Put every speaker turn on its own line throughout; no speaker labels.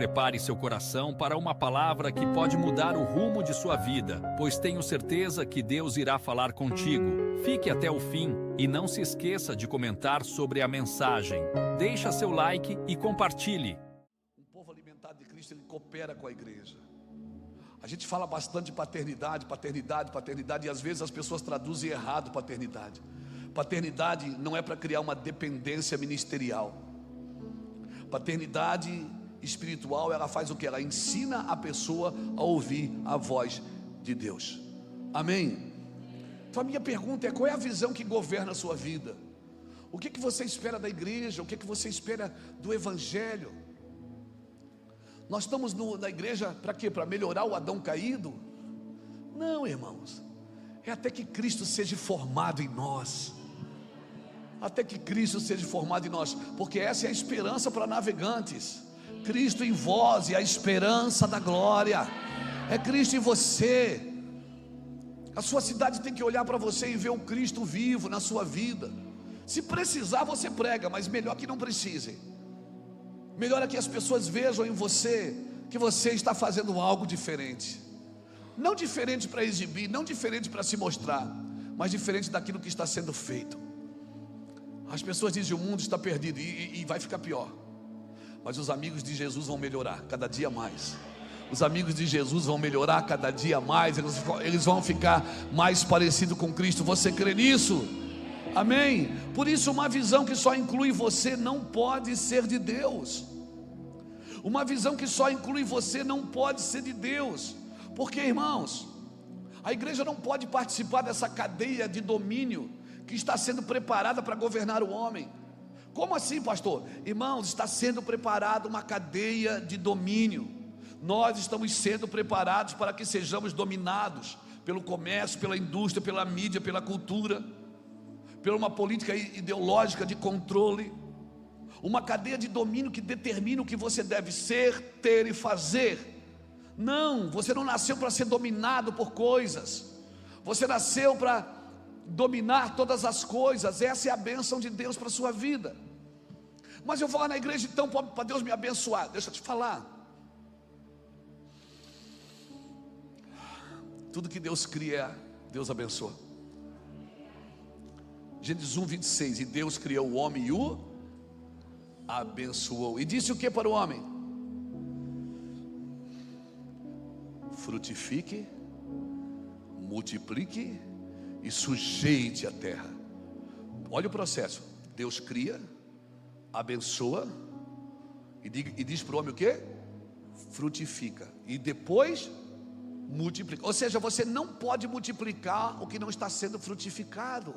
prepare seu coração para uma palavra que pode mudar o rumo de sua vida, pois tenho certeza que Deus irá falar contigo. Fique até o fim e não se esqueça de comentar sobre a mensagem. Deixa seu like e compartilhe.
Um povo alimentado de Cristo, ele coopera com a igreja. A gente fala bastante de paternidade, paternidade, paternidade, e às vezes as pessoas traduzem errado paternidade. Paternidade não é para criar uma dependência ministerial. Paternidade espiritual, ela faz o que? Ela ensina a pessoa a ouvir a voz de Deus. Amém? Então a minha pergunta é: qual é a visão que governa a sua vida? O que você espera da igreja? O que você espera do evangelho? Nós estamos na igreja para quê? Para melhorar o Adão caído? Não, irmãos. É até que Cristo seja formado em nós. Até que Cristo seja formado em nós. Porque essa é a esperança para navegantes. Cristo em vós e a esperança da glória. É Cristo em você. A sua cidade tem que olhar para você e ver o Cristo vivo na sua vida. Se precisar, você prega, mas melhor que não precise. Melhor é que as pessoas vejam em você que você está fazendo algo diferente. Não diferente para exibir, não diferente para se mostrar, mas diferente daquilo que está sendo feito. As pessoas dizem: o mundo está perdido e vai ficar pior. Mas os amigos de Jesus vão melhorar cada dia mais. Os amigos de Jesus vão melhorar cada dia mais. Eles vão ficar mais parecidos com Cristo. Você crê nisso? Amém? Por isso, uma visão que só inclui você não pode ser de Deus. Uma visão que só inclui você não pode ser de Deus. Porque, irmãos, a igreja não pode participar dessa cadeia de domínio que está sendo preparada para governar o homem. Como assim, pastor? Irmãos, está sendo preparada uma cadeia de domínio. Nós estamos sendo preparados para que sejamos dominados pelo comércio, pela indústria, pela mídia, pela cultura, por uma política ideológica de controle, uma cadeia de domínio que determina o que você deve ser, ter e fazer. Não, você não nasceu para ser dominado por coisas, você nasceu para dominar todas as coisas. Essa é a bênção de Deus para a sua vida. Mas eu vou lá na igreja então para Deus me abençoar. Deixa eu te falar, tudo que Deus cria, Deus abençoa. Gênesis 1:26, e Deus criou o homem e o abençoou, e disse o que para o homem? Frutifique, multiplique e sujeite a terra. Olha o processo. Deus cria, abençoa e diz para o homem o que? Frutifica, e depois multiplica. Ou seja, você não pode multiplicar o que não está sendo frutificado.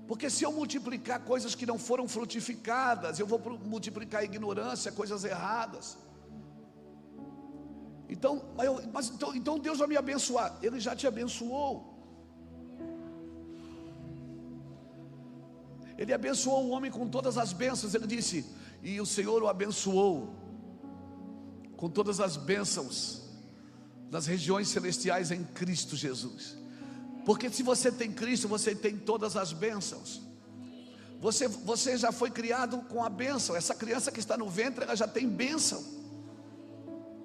Porque se eu multiplicar coisas que não foram frutificadas, eu vou multiplicar ignorância, coisas erradas. Então Deus vai me abençoar. Ele já te abençoou. Ele abençoou o homem com todas as bênçãos. Ele disse: e o Senhor o abençoou com todas as bênçãos das regiões celestiais em Cristo Jesus. Porque se você tem Cristo, você tem todas as bênçãos. Você já foi criado com a bênção. Essa criança que está no ventre, ela já tem bênção,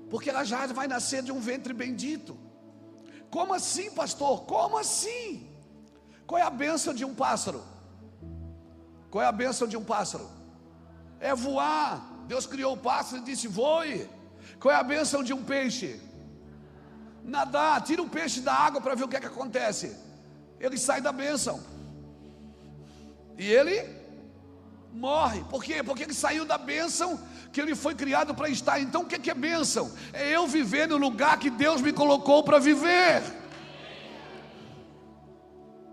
porque ela já vai nascer de um ventre bendito. Como assim, pastor? Como assim? Qual é a bênção de um pássaro? Qual é a bênção de um pássaro? É voar. Deus criou o pássaro e disse: voe. Qual é a bênção de um peixe? Nadar. Tira o peixe da água para ver o que é que acontece. Ele sai da bênção e ele morre. Por quê? Porque ele saiu da bênção que ele foi criado para estar. Então o que é bênção? É eu viver no lugar que Deus me colocou para viver.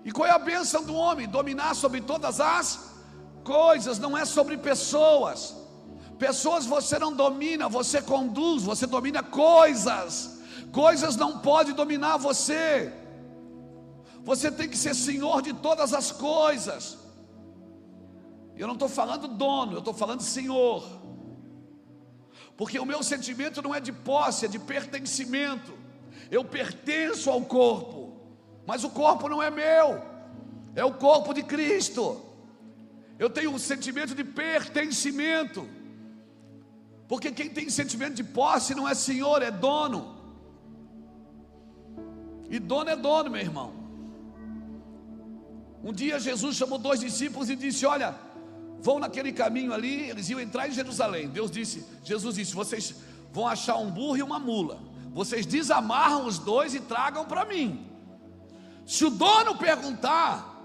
E qual é a bênção do homem? Dominar sobre todas as coisas. Não é sobre pessoas. Pessoas você não domina, você conduz. Você domina coisas. Coisas não podem dominar você. Você tem que ser senhor de todas as coisas. Eu não estou falando dono, eu estou falando senhor. Porque o meu sentimento não é de posse, é de pertencimento. Eu pertenço ao corpo, mas o corpo não é meu, é o corpo de Cristo. Eu tenho um sentimento de pertencimento. Porque quem tem sentimento de posse não é senhor, é dono. E dono é dono, meu irmão. Um dia Jesus chamou 2 discípulos e disse: olha, vão naquele caminho ali. Eles iam entrar em Jerusalém. Jesus disse: vocês vão achar um burro e uma mula. Vocês desamarram os 2 e tragam para mim. Se o dono perguntar,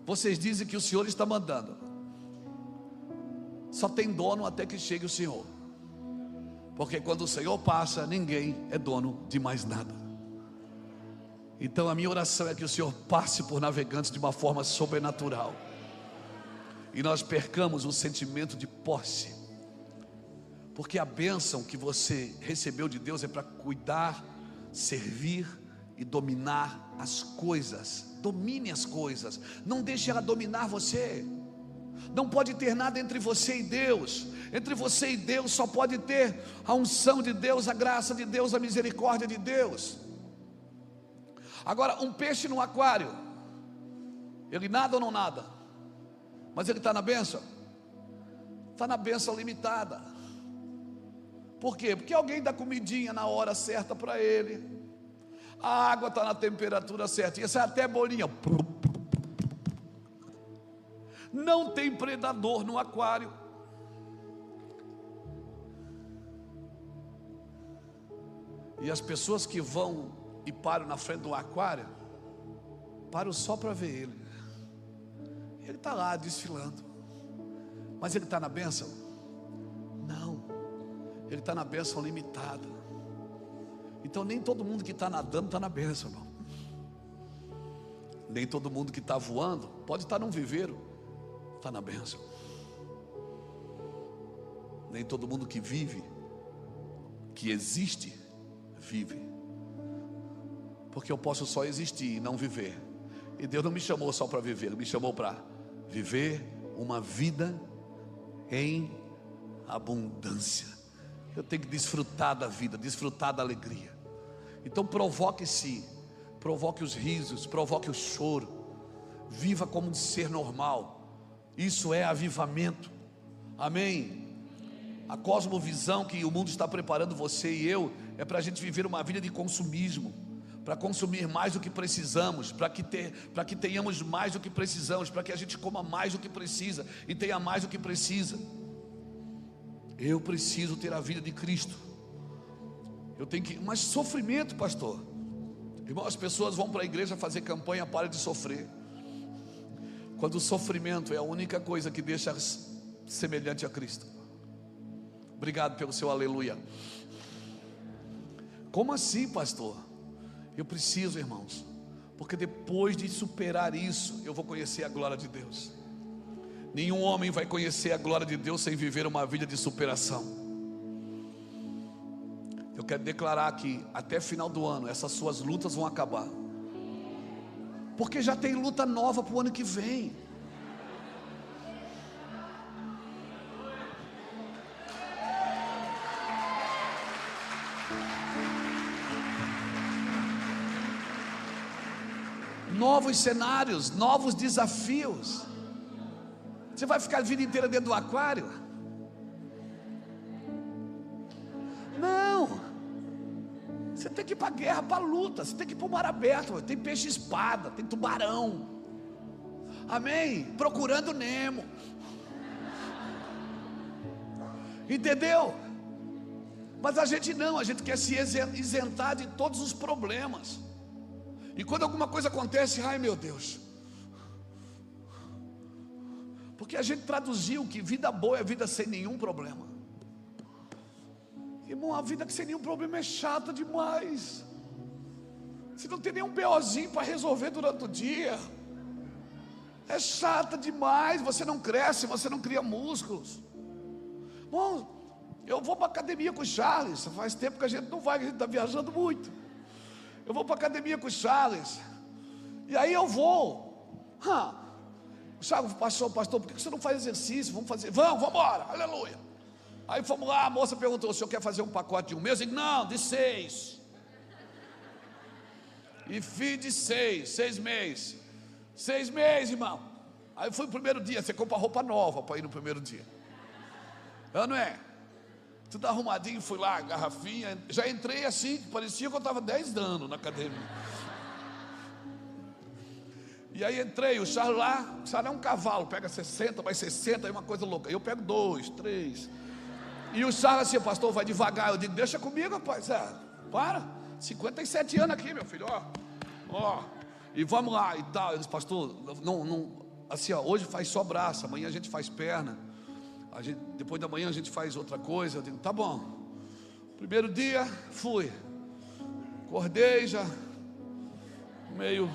vocês dizem que o Senhor está mandando. Só tem dono até que chegue o Senhor. Porque quando o Senhor passa, ninguém é dono de mais nada. Então a minha oração é que o Senhor passe por Navegantes de uma forma sobrenatural, e nós percamos o sentimento de posse. Porque a bênção que você recebeu de Deus é para cuidar, servir e dominar as coisas. Domine as coisas, não deixe ela dominar você. Não pode ter nada entre você e Deus. Entre você e Deus só pode ter a unção de Deus, a graça de Deus, a misericórdia de Deus. Agora, um peixe no aquário, ele nada ou não nada? Mas ele está na bênção? Está na bênção limitada. Por quê? Porque alguém dá comidinha na hora certa para ele, a água está na temperatura certinha, sai até bolinha. Não tem predador no aquário. E as pessoas que vão e param na frente do aquário, param só para ver ele. Ele está lá desfilando. Mas ele está na bênção? Não. Ele está na bênção limitada. Então nem todo mundo que está nadando está na bênção, irmão. Nem todo mundo que está voando, pode estar num viveiro, está na bênção. Nem todo mundo que vive, que existe, vive. Porque eu posso só existir e não viver. E Deus não me chamou só para viver, Ele me chamou para viver uma vida em abundância. Eu tenho que desfrutar da vida, desfrutar da alegria. Então provoque-se, provoque os risos, provoque o choro. Viva como um ser normal. Isso é avivamento. Amém. A cosmovisão que o mundo está preparando você e eu é para a gente viver uma vida de consumismo, para consumir mais do que precisamos, para que tenhamos mais do que precisamos, para que a gente coma mais do que precisa e tenha mais do que precisa. Eu preciso ter a vida de Cristo. Eu tenho que, mas sofrimento, pastor. Irmão, as pessoas vão para a igreja fazer campanha para de sofrer, quando o sofrimento é a única coisa que deixa semelhante a Cristo. Obrigado pelo seu aleluia. Como assim, pastor? Eu preciso, irmãos, porque depois de superar isso, eu vou conhecer a glória de Deus. Nenhum homem vai conhecer a glória de Deus sem viver uma vida de superação. Eu quero declarar que até final do ano essas suas lutas vão acabar, porque já tem luta nova para o ano que vem. Novos cenários, novos desafios. Você vai ficar a vida inteira dentro do aquário? Não. Você tem que ir para a guerra, para a luta. Você tem que ir para o mar aberto. Tem peixe-espada, tem tubarão. Amém? Procurando Nemo. Entendeu? Mas a gente não, a gente quer se isentar de todos os problemas. E quando alguma coisa acontece, ai meu Deus, porque a gente traduziu que vida boa é vida sem nenhum problema. Irmão, a vida sem nenhum problema é chata demais. Você não tem nenhum BOzinho para resolver durante o dia. É chata demais, você não cresce, você não cria músculos. Bom, eu vou para a academia com o Charles. Faz tempo que a gente não vai, que a gente está viajando muito. Eu vou para a academia com o Charles. E aí eu vou. O Charles, pastor, por que você não faz exercício? Vamos fazer, vamos embora, aleluia. Aí fomos lá, a moça perguntou: o senhor quer fazer um pacote de um mês? Eu disse: não, de 6. E fiz de 6 meses. 6 meses, irmão. Aí fui no primeiro dia. Você compra roupa nova para ir no primeiro dia, não é? tudo arrumadinho, fui lá, garrafinha. Já entrei assim, parecia que eu estava 10 anos na academia. E aí entrei, o Charles lá, o Charles é um cavalo, pega 60, mais 60, é uma coisa louca. Eu pego 2, 3. E o Charles assim, pastor, vai devagar. Eu digo, deixa comigo, rapaz. Para, 57 anos aqui, meu filho, ó. E vamos lá e tal. Eu disse, pastor, não, assim, ó, hoje faz só braço, amanhã a gente faz perna. Depois da manhã a gente faz outra coisa. Eu digo, tá bom. Primeiro dia, fui. Acordei já, meio...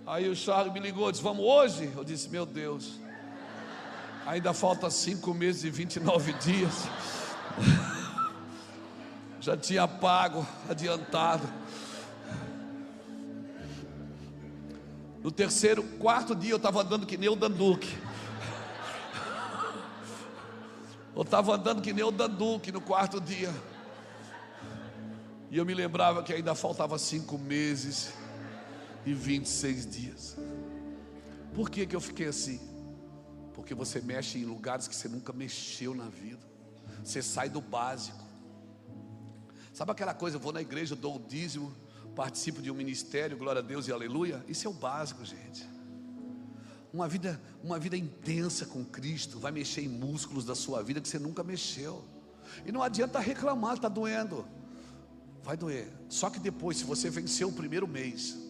Aí o Charles me ligou, disse, vamos hoje? Eu disse, meu Deus, ainda falta 5 meses e 29 dias. Já tinha pago, adiantado. No quarto dia eu estava andando que nem o Danduque. Eu estava andando que nem o Danduque no quarto dia. E eu me lembrava que ainda faltava 5 meses e 26 dias. Por que eu fiquei assim? Porque você mexe em lugares que você nunca mexeu na vida. Você sai do básico. Sabe aquela coisa, eu vou na igreja, dou o dízimo, participo de um ministério, glória a Deus e aleluia. Isso é o básico, gente. Uma vida intensa com Cristo vai mexer em músculos da sua vida que você nunca mexeu. E não adianta reclamar, está doendo. Vai doer. Só que depois, se você vencer o primeiro mês,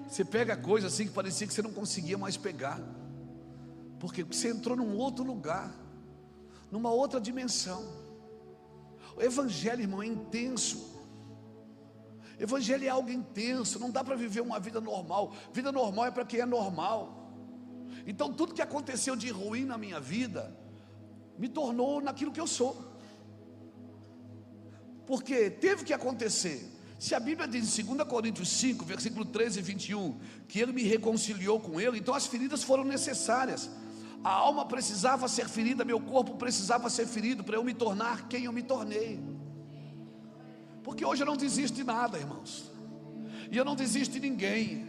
você pega coisa assim que parecia que você não conseguia mais pegar, porque você entrou num outro lugar, numa outra dimensão. O evangelho, irmão, é intenso. Evangelho é algo intenso. Não dá para viver uma vida normal. Vida normal é para quem é normal. Então tudo que aconteceu de ruim na minha vida me tornou naquilo que eu sou, porque teve que acontecer. Se a Bíblia diz em 2 Coríntios 5, versículo 13 e 21, que Ele me reconciliou com Ele, então as feridas foram necessárias. A alma precisava ser ferida, meu corpo precisava ser ferido, para eu me tornar quem eu me tornei. Porque hoje eu não desisto de nada, irmãos, e eu não desisto de ninguém.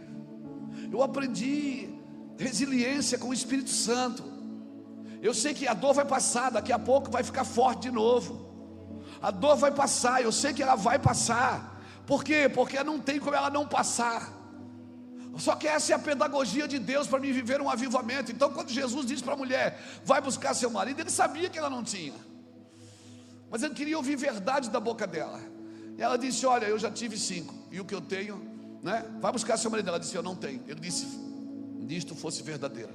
Eu aprendi resiliência com o Espírito Santo. Eu sei que a dor vai passar, daqui a pouco vai ficar forte de novo. A dor vai passar, eu sei que ela vai passar. Por quê? Porque não tem como ela não passar. Só que essa é a pedagogia de Deus para me viver um avivamento. Então quando Jesus disse para a mulher, vai buscar seu marido, ele sabia que ela não tinha, mas ele queria ouvir verdade da boca dela. E ela disse, olha, eu já tive 5, e o que eu tenho, né? Vai buscar seu marido. Ela disse, eu não tenho. Ele disse, nisto fosse verdadeira.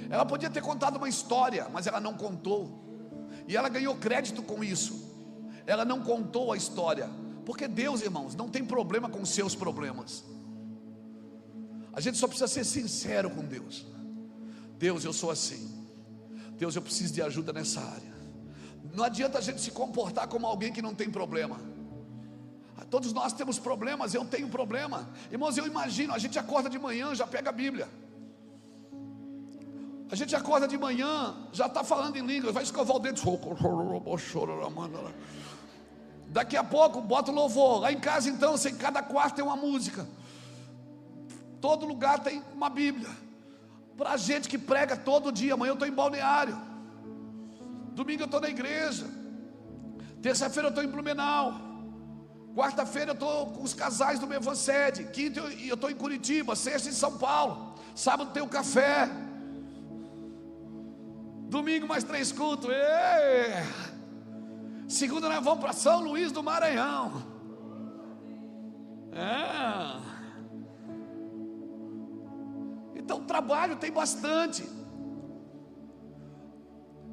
Ela podia ter contado uma história, mas ela não contou. E ela ganhou crédito com isso. Ela não contou a história. Porque Deus, irmãos, não tem problema com os seus problemas. A gente só precisa ser sincero com Deus. Deus, eu sou assim. Deus, eu preciso de ajuda nessa área. Não adianta a gente se comportar como alguém que não tem problema. Todos nós temos problemas, eu tenho problema. Irmãos, eu imagino, a gente acorda de manhã, já pega a Bíblia. A gente acorda de manhã, já está falando em línguas, vai escovar o dente. Daqui a pouco bota o louvor. Lá em casa então, em cada quarto tem uma música. Todo lugar tem uma Bíblia. Para gente que prega todo dia. Amanhã eu estou em Balneário, domingo eu estou na igreja, terça-feira eu estou em Blumenau, quarta-feira eu estou com os casais do meu Evansede, quinta eu estou em Curitiba, sexta em São Paulo, sábado tem o café, domingo mais 3 cultos, segunda nós vamos para São Luís do Maranhão. Então trabalho tem bastante.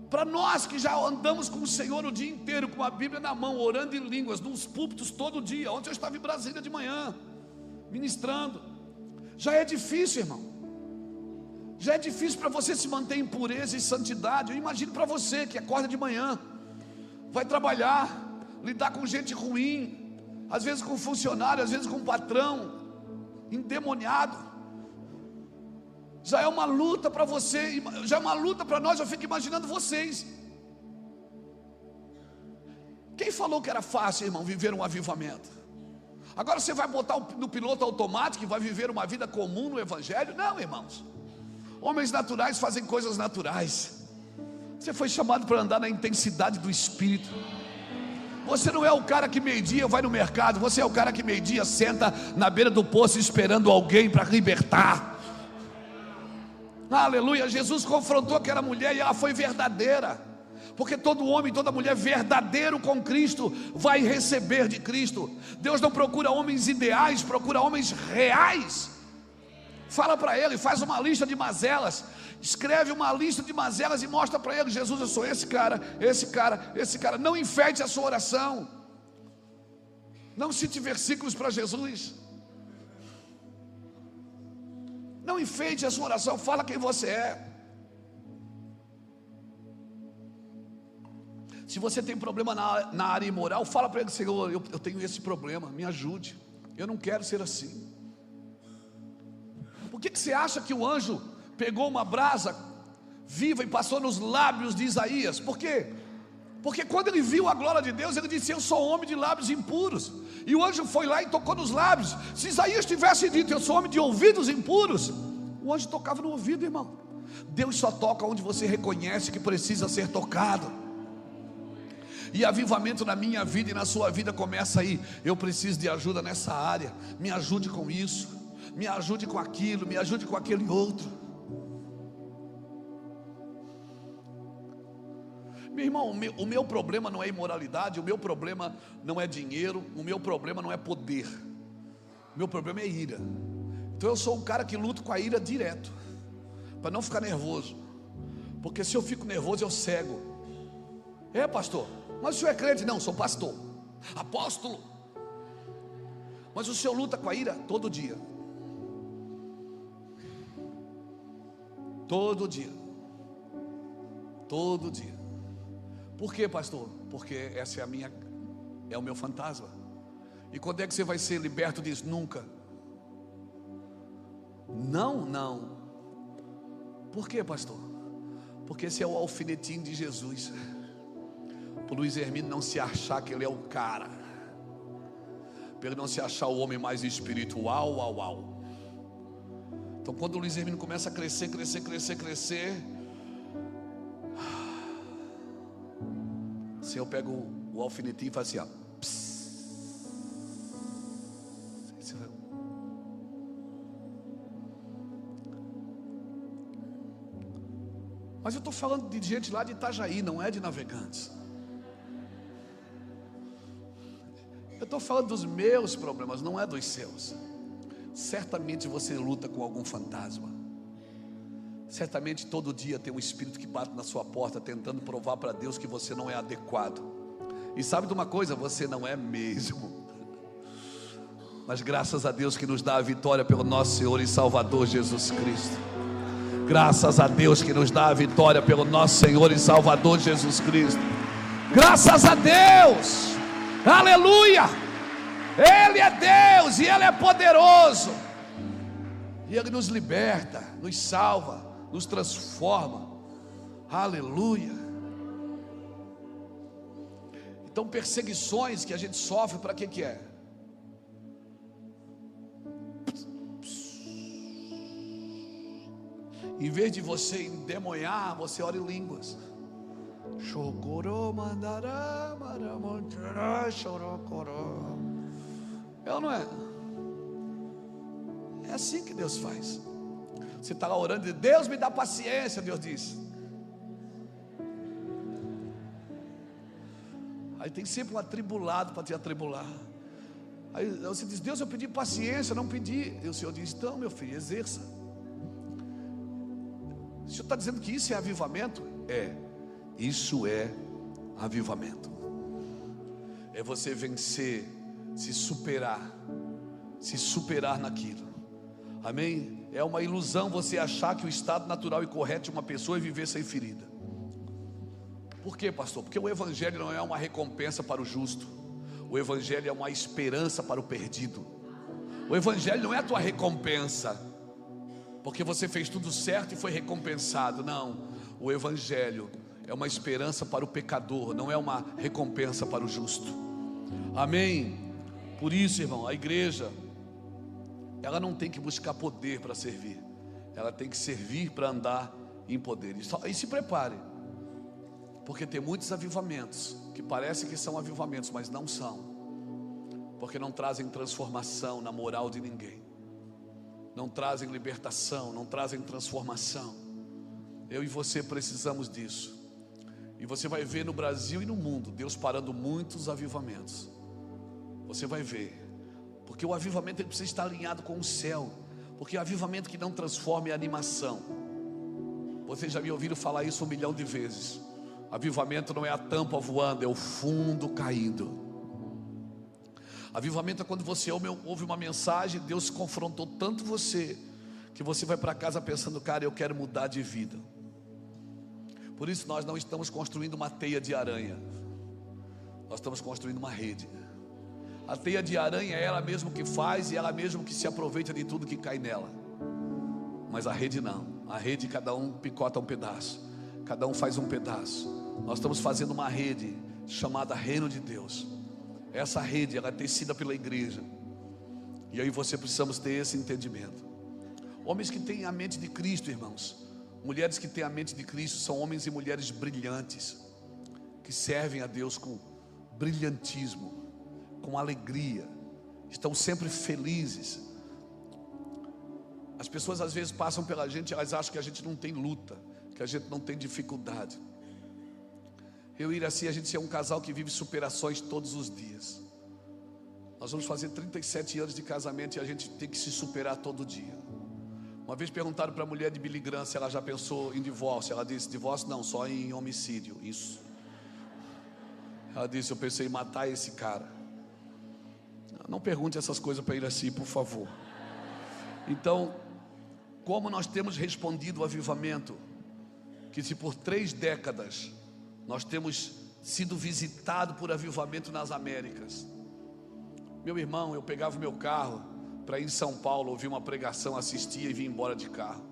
Para nós que já andamos com o Senhor o dia inteiro, com a Bíblia na mão, orando em línguas, nos púlpitos todo dia. Ontem eu estava em Brasília de manhã, ministrando. Já é difícil, irmão. Já é difícil para você se manter em pureza e santidade. Eu imagino para você que acorda de manhã, vai trabalhar, lidar com gente ruim, às vezes com funcionário, às vezes com patrão endemoniado. Já é uma luta para você, já é uma luta para nós. Eu fico imaginando vocês. Quem falou que era fácil, irmão, viver um avivamento? Agora você vai botar no piloto automático e vai viver uma vida comum no Evangelho? Não, irmãos. Homens naturais fazem coisas naturais. Você foi chamado para andar na intensidade do Espírito. Você não é o cara que meio-dia vai no mercado. Você é o cara que meio-dia senta na beira do poço esperando alguém para libertar. Aleluia. Jesus confrontou aquela mulher e ela foi verdadeira. Porque todo homem, toda mulher verdadeiro com Cristo vai receber de Cristo. Deus não procura homens ideais, procura homens reais. Fala para ele, faz uma lista de mazelas. Escreve uma lista de mazelas e mostra para ele: Jesus, eu sou esse cara, esse cara, esse cara. Não enfeite a sua oração. Não cite versículos para Jesus. Não enfeite a sua oração. Fala quem você é. Se você tem problema na área imoral, fala para ele: Senhor, eu tenho esse problema, me ajude. Eu não quero ser assim. Por que você acha que o anjo pegou uma brasa viva e passou nos lábios de Isaías? Por quê? Porque quando ele viu a glória de Deus, ele disse: eu sou homem de lábios impuros. E o anjo foi lá e tocou nos lábios. Se Isaías tivesse dito: eu sou homem de ouvidos impuros, o anjo tocava no ouvido, irmão. Deus só toca onde você reconhece que precisa ser tocado. E avivamento na minha vida e na sua vida começa aí. Eu preciso de ajuda nessa área. Me ajude com isso, me ajude com aquilo, me ajude com aquele outro. Meu irmão, o meu problema não é imoralidade, o meu problema não é dinheiro, o meu problema não é poder, o meu problema é ira. Então eu sou um cara que luta com a ira direto, para não ficar nervoso, porque se eu fico nervoso eu cego. É, pastor, mas o senhor é crente? Não, sou pastor, apóstolo. Mas o senhor luta com a ira todo dia. Todo dia. Todo dia. Por quê, pastor? Porque essa é o meu fantasma. E quando é que você vai ser liberto disso? Nunca. Não. Por quê, pastor? Porque esse é o alfinetinho de Jesus. Para o Luiz Hermínio não se achar que ele é o cara, para ele não se achar o homem mais espiritual. Então quando o Luiz Hermínio começa a crescer, assim eu pego o alfinetinho e faço assim, ó. Mas eu estou falando de gente lá de Itajaí, não é de Navegantes. Eu estou falando dos meus problemas, não é dos seus. Certamente você luta com algum fantasma. Certamente todo dia tem um espírito que bate na sua porta, tentando provar para Deus que você não é adequado. E sabe de uma coisa? Você não é mesmo. Mas graças a Deus que nos dá a vitória pelo nosso Senhor e Salvador Jesus Cristo. Graças a Deus que nos dá a vitória pelo nosso Senhor e Salvador Jesus Cristo. Graças a Deus. Aleluia. Ele é Deus e Ele é poderoso. E Ele nos liberta, nos salva, nos transforma. Aleluia. Então perseguições que a gente sofre, para que é? Em vez de você endemonhar, você ora em línguas. É ou não é? É assim que Deus faz. Você está lá orando e Deus me dá paciência, Deus diz. Aí tem sempre um atribulado para te atribular. Aí você diz: Deus, eu pedi paciência, não pedi. E o Senhor diz: então, meu filho, exerça. O Senhor está dizendo que isso é avivamento? É. Isso é avivamento. É você vencer, se superar naquilo. Amém? É uma ilusão você achar que o estado natural e correto de uma pessoa é viver sem ferida. Por quê, pastor? Porque o evangelho não é uma recompensa para o justo. O evangelho é uma esperança para o perdido. O evangelho não é a tua recompensa, porque você fez tudo certo e foi recompensado. Não, o evangelho é uma esperança para o pecador, não é uma recompensa para o justo. Amém? Por isso, irmão, a igreja, ela não tem que buscar poder para servir, ela tem que servir para andar em poder. E se prepare, porque tem muitos avivamentos que parecem que são avivamentos, mas não são, porque não trazem transformação na moral de ninguém, não trazem libertação, não trazem transformação. Eu e você precisamos disso. E você vai ver no Brasil e no mundo Deus parando muitos avivamentos. Você vai ver, porque o avivamento ele precisa estar alinhado com o céu, porque o avivamento que não transforma é animação. Vocês já me ouviram falar isso 1 milhão de vezes. Avivamento não é a tampa voando, é o fundo caindo. Avivamento é quando você ouve uma mensagem, Deus confrontou tanto você, que você vai para casa pensando, cara, eu quero mudar de vida. Por isso nós não estamos construindo uma teia de aranha, nós estamos construindo uma rede. A teia de aranha é ela mesma que faz e ela mesma que se aproveita de tudo que cai nela. Mas a rede não. A rede cada um picota um pedaço, cada um faz um pedaço. Nós estamos fazendo uma rede chamada Reino de Deus. Essa rede ela é tecida pela igreja. E aí você precisamos ter esse entendimento. Homens que têm a mente de Cristo, irmãos, mulheres que têm a mente de Cristo, são homens e mulheres brilhantes, que servem a Deus com brilhantismo, com alegria, estão sempre felizes. As pessoas às vezes passam pela gente, elas acham que a gente não tem luta, que a gente não tem dificuldade. Eu e Iraci, a gente é um casal que vive superações todos os dias. Nós vamos fazer 37 anos de casamento e a gente tem que se superar todo dia. Uma vez perguntaram para a mulher de Billy Graham se ela já pensou em divórcio. Ela disse, divórcio não, só em homicídio. Isso. Ela disse, eu pensei em matar esse cara. Não pergunte essas coisas para Iraci, por favor. Então, como nós temos respondido ao avivamento, que se por 3 décadas nós temos sido visitados por avivamento nas Américas. Meu irmão, eu pegava o meu carro para ir em São Paulo, ouvir uma pregação, assistia e vinha embora de carro.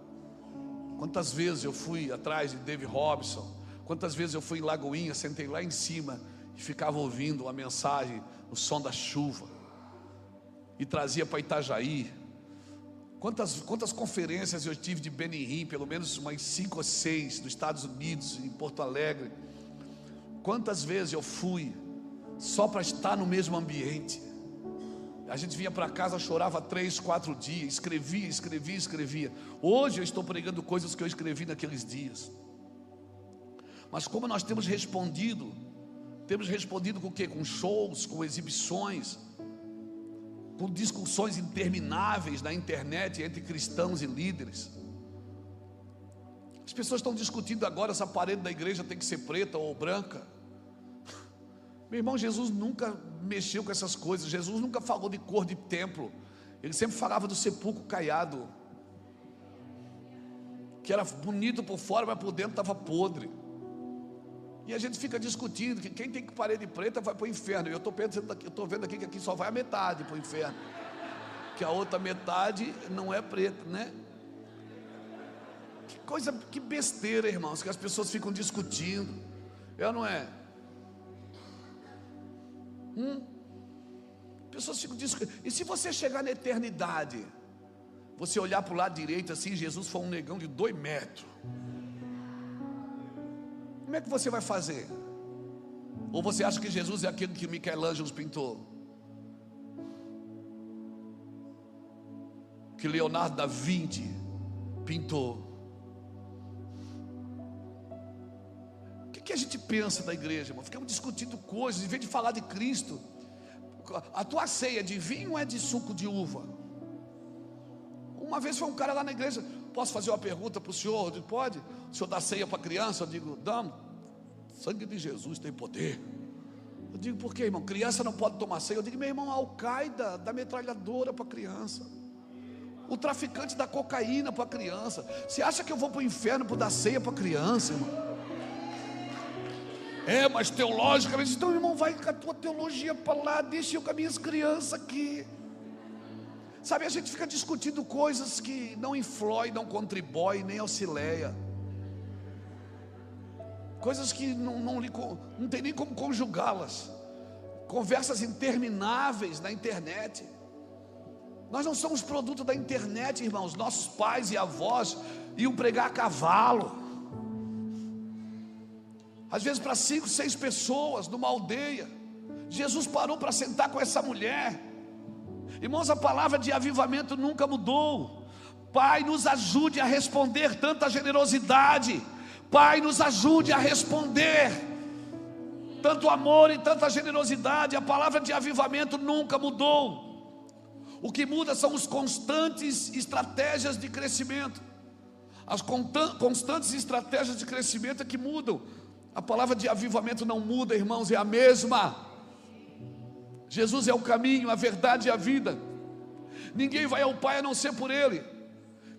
Quantas vezes eu fui atrás de Dave Robson, quantas vezes eu fui em Lagoinha, sentei lá em cima e ficava ouvindo a mensagem, o som da chuva, e trazia para Itajaí. Quantas conferências eu tive de Benihim, pelo menos umas 5 ou 6 nos Estados Unidos, em Porto Alegre. Quantas vezes eu fui só para estar no mesmo ambiente. A gente vinha para casa, chorava 3, 4 dias, escrevia. Hoje eu estou pregando coisas que eu escrevi naqueles dias. Mas como nós temos respondido com o quê? Com shows, com exibições, com discussões intermináveis na internet entre cristãos e líderes. As pessoas estão discutindo agora se a parede da igreja tem que ser preta ou branca. Meu irmão, Jesus nunca mexeu com essas coisas. Jesus nunca falou de cor de templo. Ele sempre falava do sepulcro caiado, que era bonito por fora, mas por dentro estava podre. E a gente fica discutindo que quem tem parede preta vai para o inferno. E eu estou vendo aqui que aqui só vai a metade para o inferno, que a outra metade não é preta, né? Que coisa, que besteira, irmãos, que as pessoas ficam discutindo. Eu não é? Pessoas ficam discutindo. E se você chegar na eternidade, você olhar para o lado direito assim, Jesus foi um negão de 2 metros. Como é que você vai fazer? Ou você acha que Jesus é aquele que Michelangelo pintou? Que Leonardo da Vinci pintou? O que a gente pensa da igreja, irmão? Ficamos discutindo coisas, em vez de falar de Cristo. A tua ceia é de vinho ou é de suco de uva? Uma vez foi um cara lá na igreja, posso fazer uma pergunta para o senhor? Eu digo, pode? O senhor dá ceia para criança? Eu digo, damos. Sangue de Jesus tem poder. Eu digo, por quê, irmão? Criança não pode tomar ceia. Eu digo, meu irmão, a Al-Qaeda dá metralhadora para criança, o traficante dá cocaína para criança. Você acha que eu vou para o inferno por dar ceia para criança, irmão? Mas teologicamente, então, irmão, vai com a tua teologia para lá, deixa eu com as minhas crianças aqui. Sabe, a gente fica discutindo coisas que não influem, não contribuem, nem auxilia. Coisas que não tem nem como conjugá-las. Conversas intermináveis na internet. Nós não somos produto da internet, irmãos. Nossos pais e avós iam pregar a cavalo, às vezes para 5, 6 pessoas numa aldeia. Jesus parou para sentar com essa mulher. Irmãos, a palavra de avivamento nunca mudou. Pai, nos ajude a responder tanta generosidade. Pai, nos ajude a responder tanto amor e tanta generosidade. A palavra de avivamento nunca mudou. O que muda são as constantes estratégias de crescimento. As constantes estratégias de crescimento é que mudam. A palavra de avivamento não muda, irmãos, é a mesma. Jesus é o caminho, a verdade e a vida. Ninguém vai ao Pai a não ser por Ele.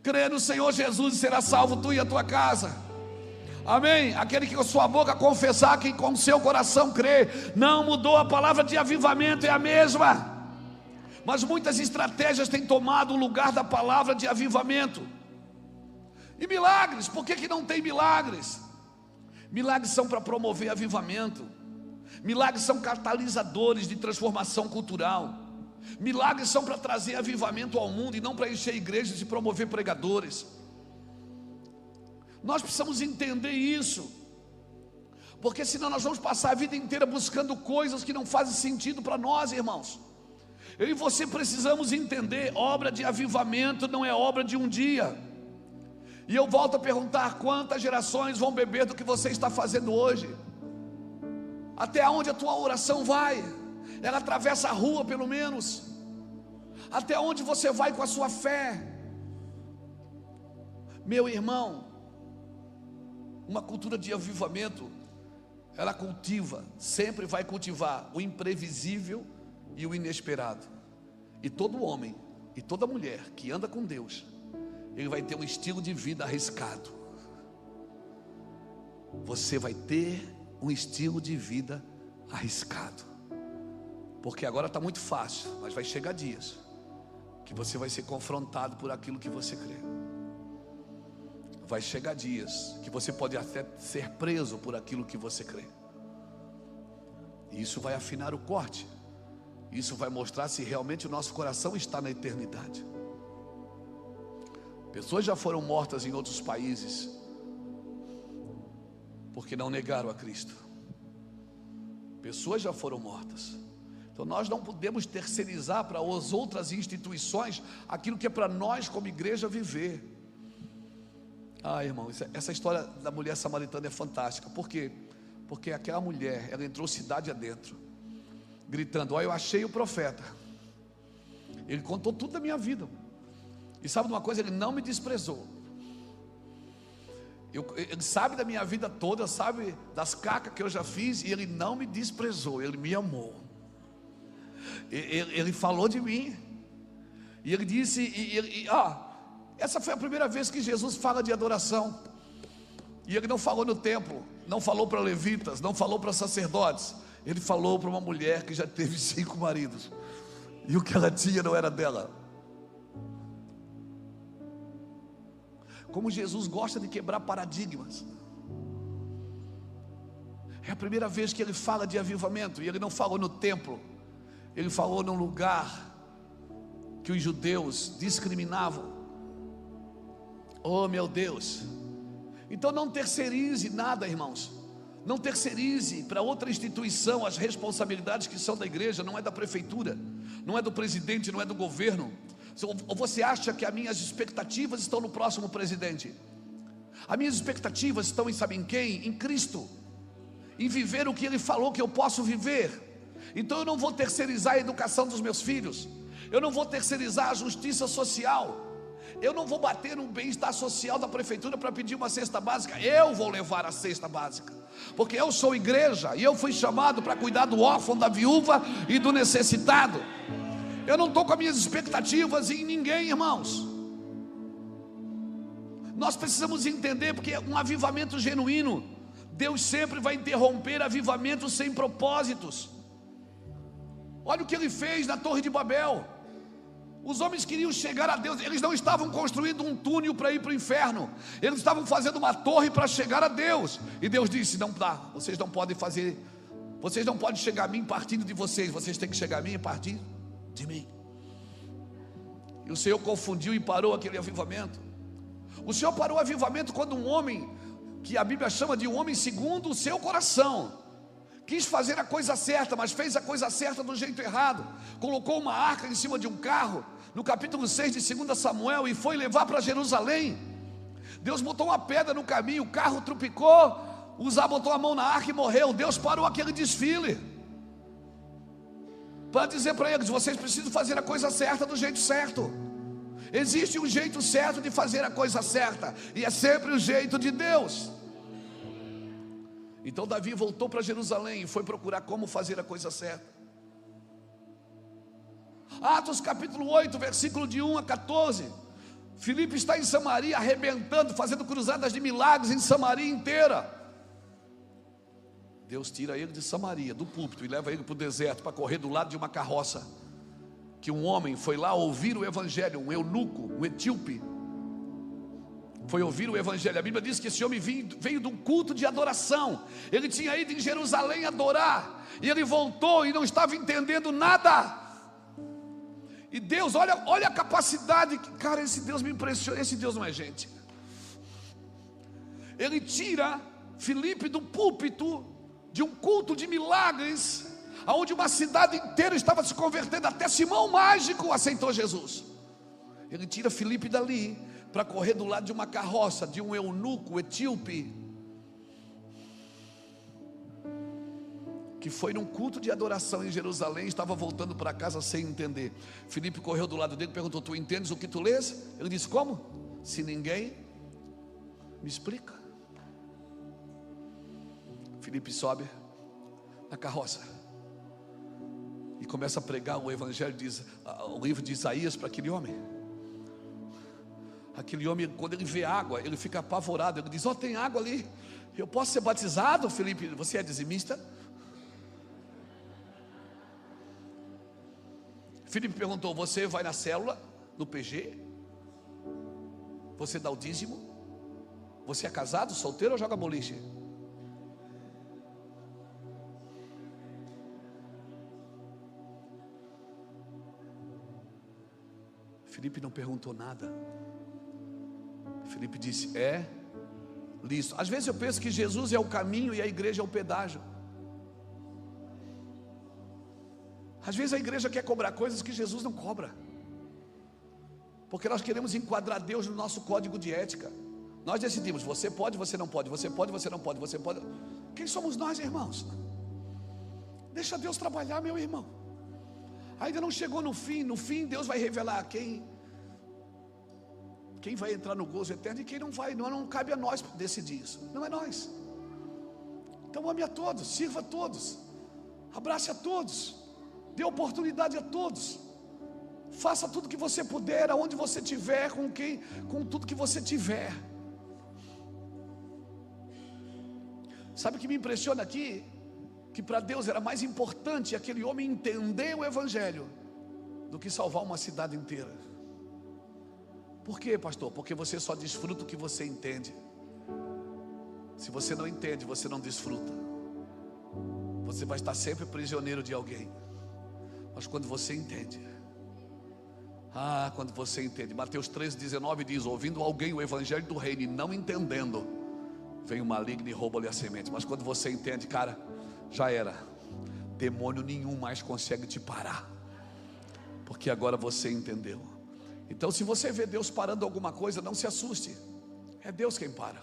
Crê no Senhor Jesus e será salvo tu e a tua casa. Amém? Aquele que com sua boca confessar, que com seu coração crê. Não mudou, a palavra de avivamento é a mesma. Mas muitas estratégias têm tomado o lugar da palavra de avivamento. E milagres, por que não tem milagres? Milagres são para promover avivamento. Milagres são catalisadores de transformação cultural. Milagres são para trazer avivamento ao mundo e não para encher igrejas e promover pregadores. Nós precisamos entender isso, porque senão nós vamos passar a vida inteira buscando coisas que não fazem sentido para nós, irmãos. Eu e você precisamos entender: obra de avivamento não é obra de um dia. E eu volto a perguntar: quantas gerações vão beber do que você está fazendo hoje? Até onde a tua oração vai? Ela atravessa a rua pelo menos. Até onde você vai com a sua fé? Meu irmão, uma cultura de avivamento, ela cultiva, sempre vai cultivar o imprevisível e o inesperado. E todo homem e toda mulher que anda com Deus, ele vai ter um estilo de vida arriscado. Você vai ter um estilo de vida arriscado, porque agora está muito fácil, mas vai chegar dias que você vai ser confrontado por aquilo que você crê. Vai chegar dias que você pode até ser preso por aquilo que você crê. E isso vai afinar o corte. Isso vai mostrar se realmente o nosso coração está na eternidade. Pessoas já foram mortas em outros países porque não negaram a Cristo. Pessoas já foram mortas. Então nós não podemos terceirizar para as outras instituições aquilo que é para nós como igreja viver. Irmão, essa história da mulher samaritana é fantástica. Por quê? Porque aquela mulher, ela entrou cidade adentro, gritando: eu achei o profeta. Ele contou tudo da minha vida. E sabe de uma coisa? Ele não me desprezou. Ele sabe da minha vida toda, sabe das cacas que eu já fiz, e ele não me desprezou, ele me amou. Ele falou de mim. E ele disse, essa foi a primeira vez que Jesus fala de adoração. E ele não falou no templo, não falou para levitas, não falou para sacerdotes. Ele falou para uma mulher que já teve 5 maridos, e o que ela tinha não era dela. Como Jesus gosta de quebrar paradigmas. É a primeira vez que ele fala de avivamento. E ele não falou no templo, ele falou num lugar que os judeus discriminavam. Oh meu Deus. Então não terceirize nada, irmãos. Não terceirize para outra instituição as responsabilidades que são da igreja. Não é da prefeitura, não é do presidente, não é do governo. Ou você acha que as minhas expectativas estão no próximo presidente? As minhas expectativas estão em, sabe em quem? Em Cristo. Em viver o que Ele falou que eu posso viver. Então eu não vou terceirizar a educação dos meus filhos. Eu não vou terceirizar a justiça social. Eu não vou bater no bem-estar social da prefeitura para pedir uma cesta básica. Eu vou levar a cesta básica, porque eu sou igreja e eu fui chamado para cuidar do órfão, da viúva e do necessitado. Eu não estou com as minhas expectativas em ninguém, irmãos. Nós precisamos entender, porque um avivamento genuíno, Deus sempre vai interromper avivamentos sem propósitos. Olha o que Ele fez na Torre de Babel. Os homens queriam chegar a Deus. Eles não estavam construindo um túnel para ir para o inferno. Eles estavam fazendo uma torre para chegar a Deus. E Deus disse: não dá, vocês não podem fazer. Vocês não podem chegar a mim partindo de vocês. Vocês têm que chegar a mim a partir de mim. E o Senhor confundiu e parou aquele avivamento. O Senhor parou o avivamento quando um homem, que a Bíblia chama de um homem segundo o seu coração, quis fazer a coisa certa, mas fez a coisa certa do jeito errado. Colocou uma arca em cima de um carro, no capítulo 6 de 2 Samuel, e foi levar para Jerusalém. Deus botou uma pedra no caminho, o carro trupicou, Uzá botou a mão na arca e morreu. Deus parou aquele desfile para dizer para eles: vocês precisam fazer a coisa certa do jeito certo. Existe um jeito certo de fazer a coisa certa, e é sempre o jeito de Deus. Então Davi voltou para Jerusalém e foi procurar como fazer a coisa certa. Atos capítulo 8, versículo de 1 a 14. Filipe está em Samaria arrebentando, fazendo cruzadas de milagres em Samaria inteira. Deus tira ele de Samaria, do púlpito, e leva ele para o deserto, para correr do lado de uma carroça. Que um homem foi lá ouvir o evangelho, um eunuco, um etíope, foi ouvir o evangelho. A Bíblia diz que esse homem veio de um culto de adoração. Ele tinha ido em Jerusalém adorar, e ele voltou e não estava entendendo nada. E Deus, olha a capacidade, cara, esse Deus me impressiona. Esse Deus não é gente. Ele tira Filipe do púlpito de um culto de milagres, onde uma cidade inteira estava se convertendo, até Simão Mágico aceitou Jesus. Ele tira Filipe dali para correr do lado de uma carroça de um eunuco etíope, que foi num culto de adoração em Jerusalém, estava voltando para casa sem entender. Filipe correu do lado dele e perguntou: tu entendes o que tu lês? Ele disse: como? Se ninguém me explica. Filipe sobe na carroça e começa a pregar o evangelho, o livro de Isaías para aquele homem. Aquele homem, quando ele vê água, ele fica apavorado. Ele diz: tem água ali, eu posso ser batizado? Filipe, você é dizimista? Filipe perguntou: você vai na célula, no PG? Você dá o dízimo? Você é casado, solteiro ou joga boliche? Filipe não perguntou nada. Filipe disse: é lícito. Às vezes eu penso que Jesus é o caminho e a igreja é o pedágio. Às vezes a igreja quer cobrar coisas que Jesus não cobra, porque nós queremos enquadrar Deus no nosso código de ética. Nós decidimos: você pode, você não pode, você pode, você não pode, você pode. Quem somos nós, irmãos? Deixa Deus trabalhar, meu irmão. Ainda não chegou no fim Deus vai revelar quem vai entrar no gozo eterno e quem não vai. Não cabe a nós decidir isso, não é nós. Então ame a todos, sirva a todos, abrace a todos, dê oportunidade a todos, faça tudo que você puder, aonde você estiver, com tudo que você tiver. Sabe o que me impressiona aqui? Que para Deus era mais importante aquele homem entender o evangelho do que salvar uma cidade inteira. Por quê, pastor? Porque você só desfruta o que você entende. Se você não entende, você não desfruta. Você vai estar sempre prisioneiro de alguém. Mas quando você entende, quando você entende, Mateus 13:19 diz: ouvindo alguém o evangelho do reino e não entendendo, vem o maligno e rouba-lhe a semente. Mas quando você entende, cara, já era. Demônio nenhum mais consegue te parar, porque agora você entendeu. Então, se você vê Deus parando alguma coisa, não se assuste. É Deus quem para.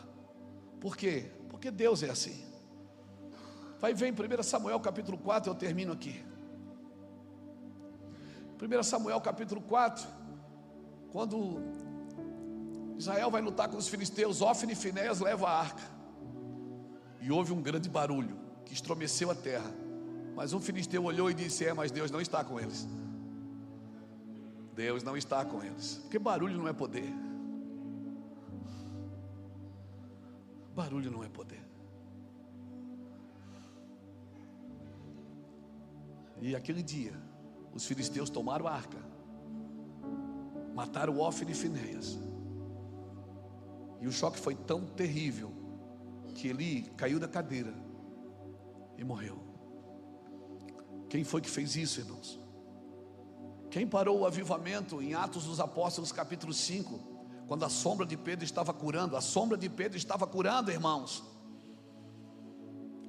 Por quê? Porque Deus é assim. Vai ver em 1 Samuel capítulo 4, eu termino aqui. 1 Samuel capítulo 4, quando Israel vai lutar com os filisteus, Ofni e Finéias levam a arca, e houve um grande barulho que estremeceu a terra. Mas um filisteu olhou e disse: mas Deus não está com eles. Deus não está com eles, porque barulho não é poder. Barulho não é poder. E aquele dia, os filisteus tomaram a arca, mataram Ofni e Finéias, e o choque foi tão terrível que Eli caiu da cadeira e morreu. Quem foi que fez isso, irmãos? Quem parou o avivamento em Atos dos Apóstolos capítulo 5, quando a sombra de Pedro estava curando? A sombra de Pedro estava curando, irmãos.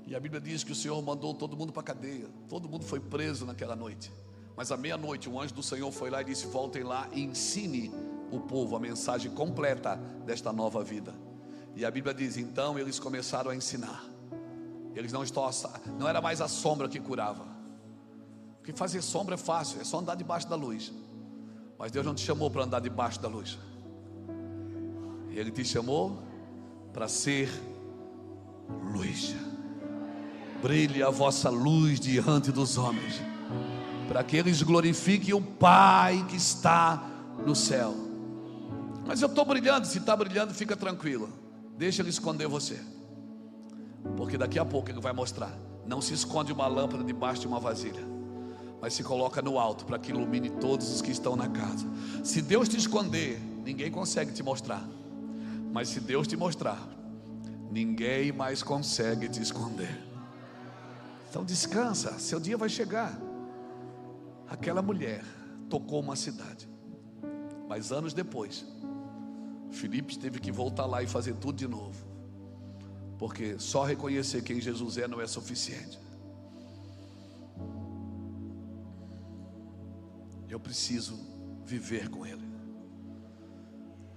E a Bíblia diz que o Senhor mandou todo mundo para a cadeia. Todo mundo foi preso naquela noite. Mas à meia-noite um anjo do Senhor foi lá e disse: voltem lá e ensine o povo a mensagem completa desta nova vida. E a Bíblia diz: então eles começaram a ensinar. Eles não era mais a sombra que curava. Porque fazer sombra é fácil, é só andar debaixo da luz. Mas Deus não te chamou para andar debaixo da luz. Ele te chamou para ser luz. Brilhe a vossa luz diante dos homens, para que eles glorifiquem o Pai que está no céu. Mas eu estou brilhando. Se está brilhando, fica tranquilo, deixa Ele esconder você, porque daqui a pouco Ele vai mostrar. Não se esconde uma lâmpada debaixo de uma vasilha, mas se coloca no alto, para que ilumine todos os que estão na casa. Se Deus te esconder, ninguém consegue te mostrar. Mas se Deus te mostrar, ninguém mais consegue te esconder. Então descansa, seu dia vai chegar. Aquela mulher tocou uma cidade, mas anos depois Filipe teve que voltar lá e fazer tudo de novo, porque só reconhecer quem Jesus é não é suficiente. Eu preciso viver com Ele.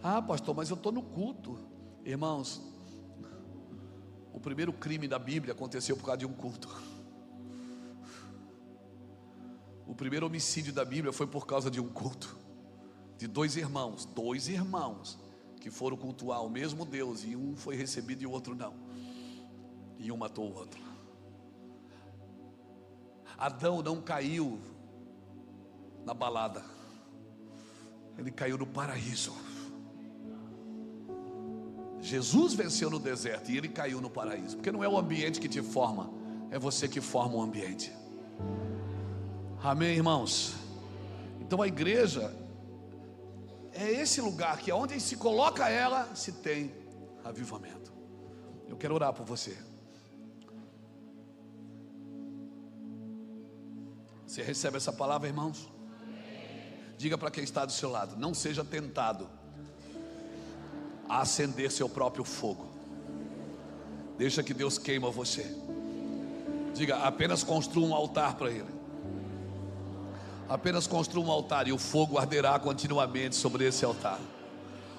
Ah, pastor, mas eu estou no culto. Irmãos, o primeiro crime da Bíblia aconteceu por causa de um culto. O primeiro homicídio da Bíblia foi por causa de um culto, de dois irmãos que foram cultuar o mesmo Deus, e um foi recebido e o outro não, e um matou o outro. Adão não caiu na balada, ele caiu no paraíso. Jesus venceu no deserto e ele caiu no paraíso, porque não é o ambiente que te forma, é você que forma o ambiente. Amém, irmãos? Então a igreja é esse lugar que onde se coloca ela, se tem avivamento. Eu quero orar por você. Você recebe essa palavra, irmãos? Diga para quem está do seu lado: não seja tentado a acender seu próprio fogo. Deixa que Deus queima você. Diga: apenas construa um altar para Ele. Apenas construa um altar e o fogo arderá continuamente sobre esse altar.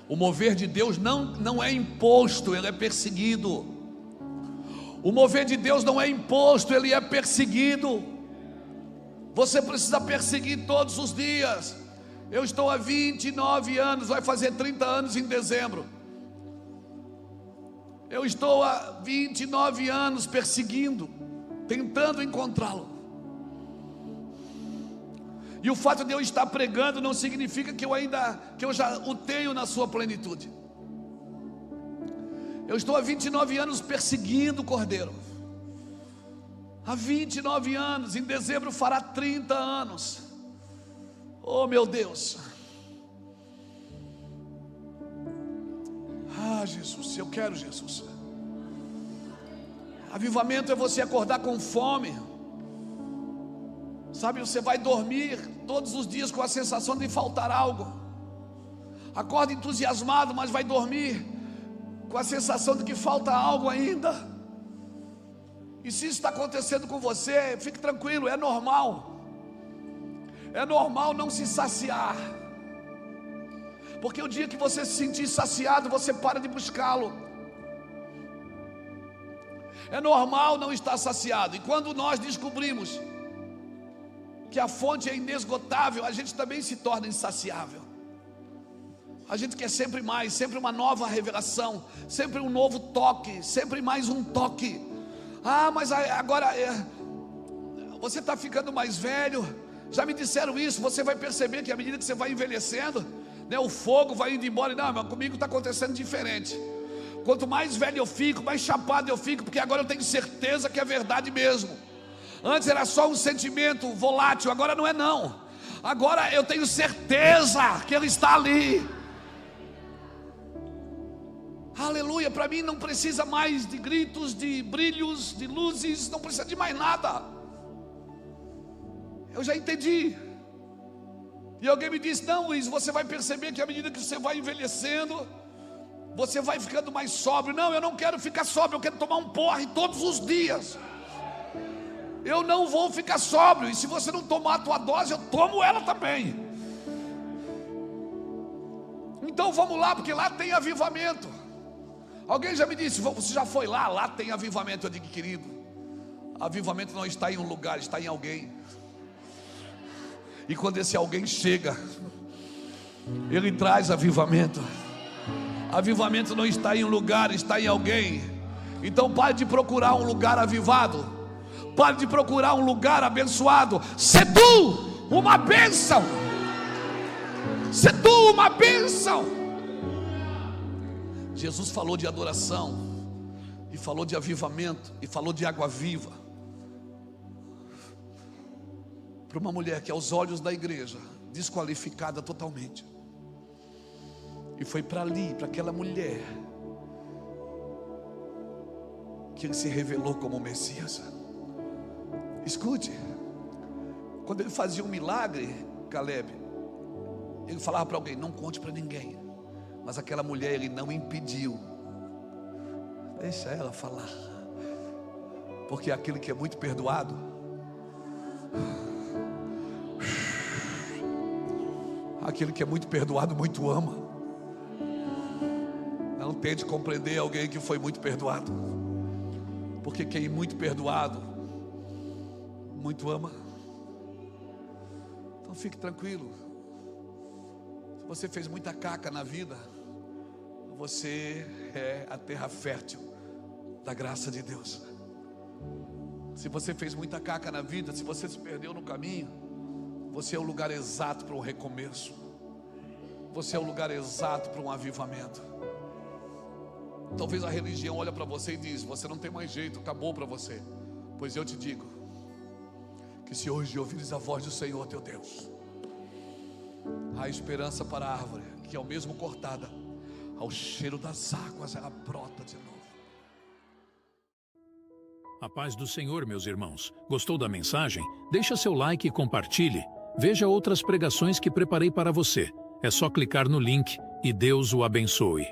O mover de Deus não é imposto, ele é perseguido. O mover de Deus não é imposto, ele é perseguido. Você precisa perseguir todos os dias. Eu estou há 29 anos, vai fazer 30 anos em dezembro. Eu estou há 29 anos perseguindo, tentando encontrá-lo. E o fato de eu estar pregando não significa que eu já o tenho na sua plenitude. Eu estou há 29 anos perseguindo o Cordeiro. Há 29 anos, em dezembro fará 30 anos. Oh meu Deus. Ah, Jesus, eu quero Jesus. Avivamento é você acordar com fome. Sabe, você vai dormir todos os dias com a sensação de faltar algo. Acorda entusiasmado, mas vai dormir com a sensação de que falta algo ainda. E se isso está acontecendo com você, fique tranquilo, é normal. É normal não se saciar, porque o dia que você se sentir saciado, você para de buscá-lo. É normal não estar saciado. E quando nós descobrimos que a fonte é inesgotável, a gente também se torna insaciável. A gente quer sempre mais, sempre uma nova revelação, sempre um novo toque, sempre mais um toque. Ah, mas agora você está ficando mais velho. Já me disseram isso. Você vai perceber que à medida que você vai envelhecendo, né, o fogo vai indo embora. Não, mas comigo está acontecendo diferente. Quanto mais velho eu fico, mais chapado eu fico, porque agora eu tenho certeza que é verdade mesmo. Antes era só um sentimento volátil, agora não é não. Agora eu tenho certeza que Ele está ali. Aleluia. Para mim não precisa mais de gritos, de brilhos, de luzes, não precisa de mais nada. Eu já entendi. E alguém me disse: não, Luiz, você vai perceber que à medida que você vai envelhecendo, você vai ficando mais sóbrio. Não, eu não quero ficar sóbrio, eu quero tomar um porre todos os dias. Eu não vou ficar sóbrio, e se você não tomar a tua dose, eu tomo ela também. Então vamos lá, porque lá tem avivamento. Alguém já me disse: você já foi lá? Lá tem avivamento. Eu digo: querido, avivamento não está em um lugar, está em alguém. E quando esse alguém chega, ele traz avivamento. Avivamento não está em um lugar, está em alguém. Então pare de procurar um lugar avivado, pare de procurar um lugar abençoado. Sê tu uma bênção. Sê tu uma bênção. Jesus falou de adoração, e falou de avivamento, e falou de água viva, para uma mulher que aos olhos da igreja, desqualificada totalmente. E foi para ali, para aquela mulher, que ele se revelou como o Messias. Escute, quando ele fazia um milagre, Caleb, ele falava para alguém: não conte para ninguém. Mas aquela mulher ele não impediu. Deixa ela falar. Porque aquele que é muito perdoado, aquele que é muito perdoado, muito ama. Não tente compreender alguém que foi muito perdoado, porque quem é muito perdoado, muito ama. Então fique tranquilo. Se você fez muita caca na vida, você é a terra fértil da graça de Deus. Se você fez muita caca na vida, se você se perdeu no caminho, você é o lugar exato para um recomeço. Você é o lugar exato para um avivamento. Talvez a religião olha para você e diz: você não tem mais jeito, acabou para você. Pois eu te digo que se hoje ouvires a voz do Senhor teu Deus, há esperança para a árvore, que ao mesmo cortada, ao cheiro das águas ela brota de novo.
A paz do Senhor, meus irmãos. Gostou da mensagem? Deixa seu like e compartilhe. Veja outras pregações que preparei para você. É só clicar no link e Deus o abençoe.